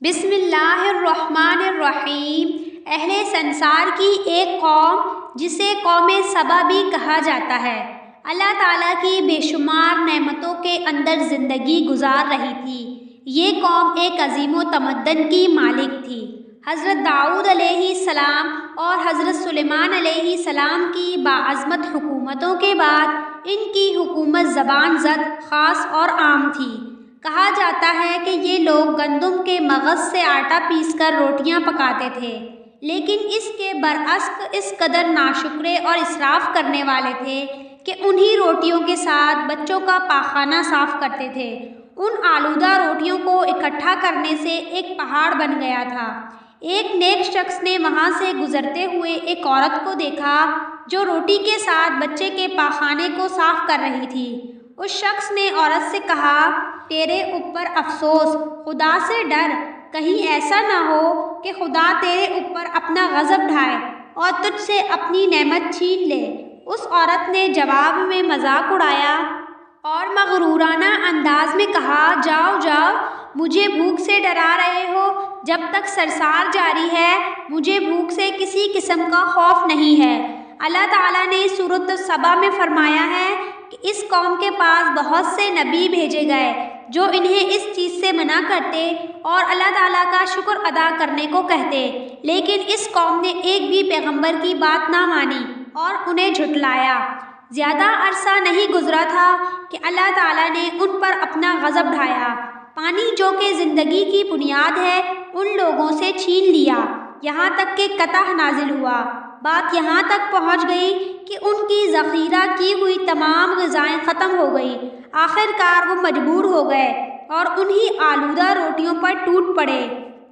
بسم اللہ الرحمن الرحیم۔ اہل سنسار کی ایک قوم جسے قوم سبا بھی کہا جاتا ہے، اللہ تعالیٰ کی بے شمار نعمتوں کے اندر زندگی گزار رہی تھی۔ یہ قوم ایک عظیم و تمدن کی مالک تھی۔ حضرت داؤد علیہ السلام اور حضرت سلیمان علیہ السلام کی باعظمت حکومتوں کے بعد ان کی حکومت زبان زد، خاص اور عام تھی۔ کہا جاتا ہے کہ یہ لوگ گندم کے مغز سے آٹا پیس کر روٹیاں پکاتے تھے، لیکن اس کے برعکس اس قدر ناشکرے اور اسراف کرنے والے تھے کہ انہی روٹیوں کے ساتھ بچوں کا پاخانہ صاف کرتے تھے۔ ان آلودہ روٹیوں کو اکٹھا کرنے سے ایک پہاڑ بن گیا تھا۔ ایک نیک شخص نے وہاں سے گزرتے ہوئے ایک عورت کو دیکھا جو روٹی کے ساتھ بچے کے پاخانے کو صاف کر رہی تھی۔ اس شخص نے عورت سے کہا، تیرے اوپر افسوس، خدا سے ڈر، کہیں ایسا نہ ہو کہ خدا تیرے اوپر اپنا غضب ڈھائے اور تجھ سے اپنی نعمت چھین لے۔ اس عورت نے جواب میں مذاق اڑایا اور مغرورانہ انداز میں کہا، جاؤ جاؤ، مجھے بھوک سے ڈرا رہے ہو، جب تک سرسار جاری ہے مجھے بھوک سے کسی قسم کا خوف نہیں ہے۔ اللہ تعالیٰ نے سورۃ سبا میں فرمایا ہے کہ اس قوم کے پاس بہت سے نبی بھیجے گئے جو انہیں اس چیز سے منع کرتے اور اللہ تعالیٰ کا شکر ادا کرنے کو کہتے، لیکن اس قوم نے ایک بھی پیغمبر کی بات نہ مانی اور انہیں جھٹلایا۔ زیادہ عرصہ نہیں گزرا تھا کہ اللہ تعالیٰ نے ان پر اپنا غضب ڈھایا۔ پانی جو کہ زندگی کی بنیاد ہے ان لوگوں سے چھین لیا، یہاں تک کہ قطع نازل ہوا۔ بات یہاں تک پہنچ گئی کہ ان کی ذخیرہ کی ہوئی تمام غذائیں ختم ہو گئی۔ آخر کار وہ مجبور ہو گئے اور انہی آلودہ روٹیوں پر ٹوٹ پڑے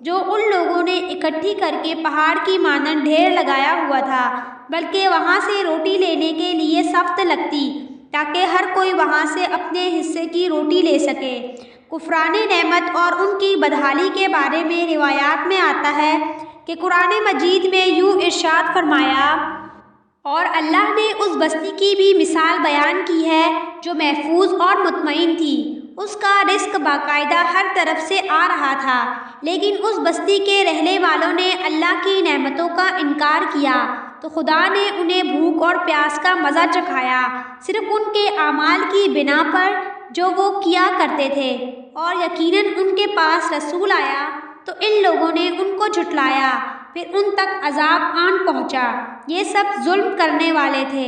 جو ان لوگوں نے اکٹھی کر کے پہاڑ کی مانند ڈھیر لگایا ہوا تھا، بلکہ وہاں سے روٹی لینے کے لیے صف لگتی تاکہ ہر کوئی وہاں سے اپنے حصے کی روٹی لے سکے۔ کفران نعمت اور ان کی بدحالی کے بارے میں روایات میں آتا ہے کہ قرآن مجید میں یوں ارشاد فرمایا، اور اللہ نے اس بستی کی بھی مثال بیان کی ہے جو محفوظ اور مطمئن تھی۔ اس کا رزق باقاعدہ ہر طرف سے آ رہا تھا، لیکن اس بستی کے رہنے والوں نے اللہ کی نعمتوں کا انکار کیا تو خدا نے انہیں بھوک اور پیاس کا مزہ چکھایا، صرف ان کے اعمال کی بنا پر جو وہ کیا کرتے تھے، اور یقیناً ان کے پاس رسول آیا تو ان لوگوں نے ان کو جھٹلایا، پھر ان تک عذاب آن پہنچا۔ یہ سب ظلم کرنے والے تھے۔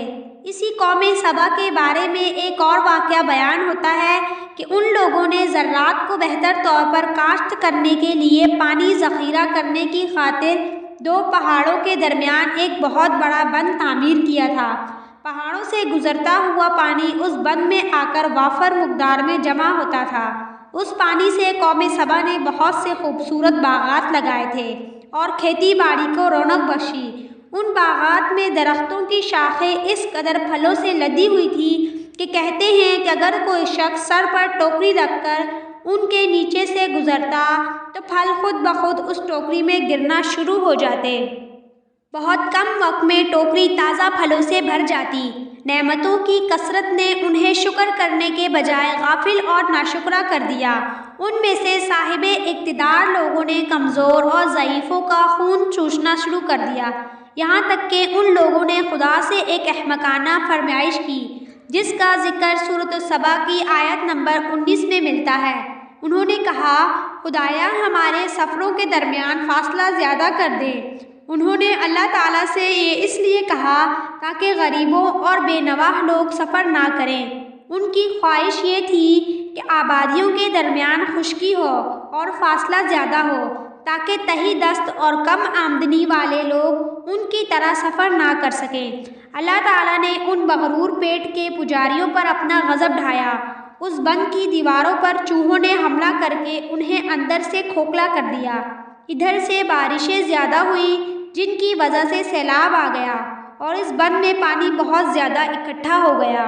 اسی قوم سبا کے بارے میں ایک اور واقعہ بیان ہوتا ہے کہ ان لوگوں نے ذرات کو بہتر طور پر کاشت کرنے کے لیے پانی ذخیرہ کرنے کی خاطر دو پہاڑوں کے درمیان ایک بہت بڑا بند تعمیر کیا تھا۔ پہاڑوں سے گزرتا ہوا پانی اس بند میں آ کر وافر مقدار میں جمع ہوتا تھا۔ اس پانی سے قوم سبا نے بہت سے خوبصورت باغات لگائے تھے اور کھیتی باڑی کو رونق بخشی۔ ان باغات میں درختوں کی شاخیں اس قدر پھلوں سے لدی ہوئی تھی کہ کہتے ہیں کہ اگر کوئی شخص سر پر ٹوکری رکھ کر ان کے نیچے سے گزرتا تو پھل خود بخود اس ٹوکری میں گرنا شروع ہو جاتے۔ بہت کم وقت میں ٹوکری تازہ پھلوں سے بھر جاتی۔ نعمتوں کی کثرت نے انہیں شکر کرنے کے بجائے غافل اور ناشکرا کر دیا۔ ان میں سے صاحب اقتدار لوگوں نے کمزور اور ضعیفوں کا خون چوسنا شروع کر دیا، یہاں تک کہ ان لوگوں نے خدا سے ایک احمقانہ فرمائش کی جس کا ذکر سورۃ سبا کی آیت نمبر 19 میں ملتا ہے۔ انہوں نے کہا، خدایا ہمارے سفروں کے درمیان فاصلہ زیادہ کر دے۔ انہوں نے اللہ تعالیٰ سے یہ اس لیے کہا تاکہ غریبوں اور بے نواح لوگ سفر نہ کریں۔ ان کی خواہش یہ تھی کہ آبادیوں کے درمیان خشکی ہو اور فاصلہ زیادہ ہو تاکہ تہی دست اور کم آمدنی والے لوگ ان کی طرح سفر نہ کر سکیں۔ اللہ تعالیٰ نے ان مغرور پیٹ کے پجاریوں پر اپنا غضب ڈھایا۔ اس بند کی دیواروں پر چوہوں نے حملہ کر کے انہیں اندر سے کھوکھلا کر دیا۔ ادھر سے بارشیں زیادہ ہوئی جن کی وجہ سے سیلاب آ گیا اور اس بند میں پانی بہت زیادہ اکٹھا ہو گیا۔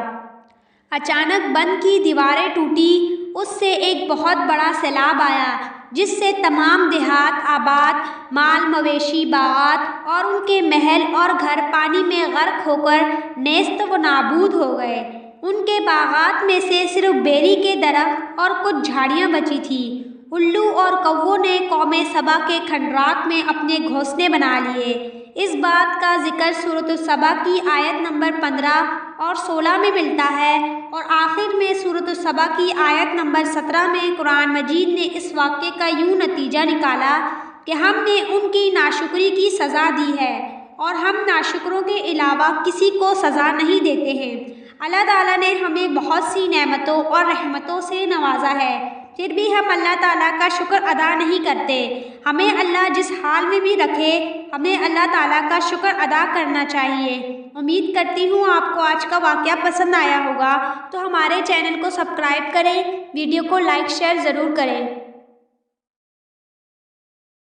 اچانک بند کی دیواریں ٹوٹی، اس سے ایک بہت بڑا سیلاب آیا جس سے تمام دیہات آباد، مال مویشی، باغات اور ان کے محل اور گھر پانی میں غرق ہو کر نیست و نابود ہو گئے۔ ان کے باغات میں سے صرف بیری کے درخت اور کچھ جھاڑیاں بچی تھیں۔ الو اور کووں نے قوم سبا کے کھنڈرات میں اپنے گھونسلے بنا لیے۔ اس بات کا ذکر سورۃ سبا کی آیت نمبر 15 اور 16 میں ملتا ہے، اور آخر میں سورۃ سبا کی آیت نمبر 17 میں قرآن مجید نے اس واقعے کا یوں نتیجہ نکالا کہ ہم نے ان کی ناشکری کی سزا دی ہے اور ہم ناشکروں کے علاوہ کسی کو سزا نہیں دیتے ہیں۔ اللہ تعالیٰ نے ہمیں بہت سی نعمتوں اور رحمتوں سے نوازا ہے، پھر بھی ہم اللہ تعالیٰ کا شکر ادا نہیں کرتے۔ ہمیں اللہ جس حال میں بھی رکھے، ہمیں اللہ تعالیٰ کا شکر ادا کرنا چاہیے۔ امید کرتی ہوں آپ کو آج کا واقعہ پسند آیا ہوگا، تو ہمارے چینل کو سبسکرائب کریں، ویڈیو کو لائک شیئر ضرور کریں۔